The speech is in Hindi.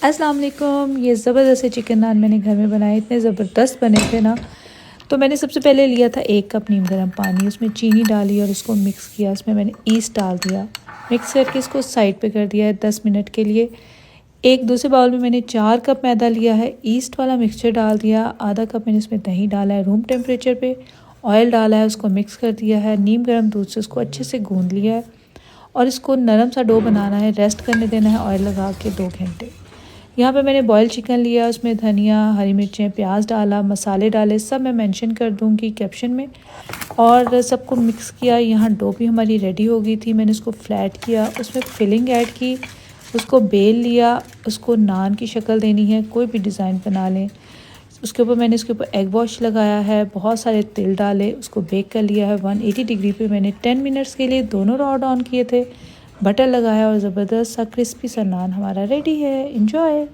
अस्सलाम वालेकुम। ये ज़बरदस्त से चिकन नान मैंने घर में बनाए, इतने ज़बरदस्त बने थे ना। तो मैंने सबसे पहले लिया था 1 कप नीम गर्म पानी, उसमें चीनी डाली और उसको मिक्स किया। उसमें मैंने ईस्ट डाल दिया, मिक्स करके इसको साइड पे कर दिया है 10 मिनट के लिए। एक दूसरे बाउल में मैंने 4 कप मैदा लिया है, ईस्ट वाला मिक्सचर डाल दिया। आधा कप मैंने इसमें दही डाला है रूम टेम्परेचर पे, ऑयल डाला है, उसको मिक्स कर दिया है। नीम गर्म दूध से उसको अच्छे से गूँध लिया है और इसको नरम सा डो बनाना है, रेस्ट करने देना है ऑयल लगा के 2 घंटे। यहाँ पे मैंने बॉयल चिकन लिया, उसमें धनिया, हरी मिर्चें, प्याज डाला, मसाले डाले, सब मैं मेंशन कर दूँगी कैप्शन में। और सबको मिक्स किया। यहाँ डो भी हमारी रेडी हो गई थी। मैंने उसको फ्लैट किया, उसमें फिलिंग ऐड की, उसको बेल लिया। उसको नान की शक्ल देनी है, कोई भी डिज़ाइन बना लें। उसके ऊपर मैंने इसके ऊपर एग वॉश लगाया है, बहुत सारे तिल डाले, उसको बेक कर लिया है 180 डिग्री पे। मैंने 10 मिनट्स के लिए दोनों रॉड ऑन किए थे, बटर लगाया और ज़बरदस्त सा क्रिस्पी सा नान हमारा रेडी है। एंजॉय।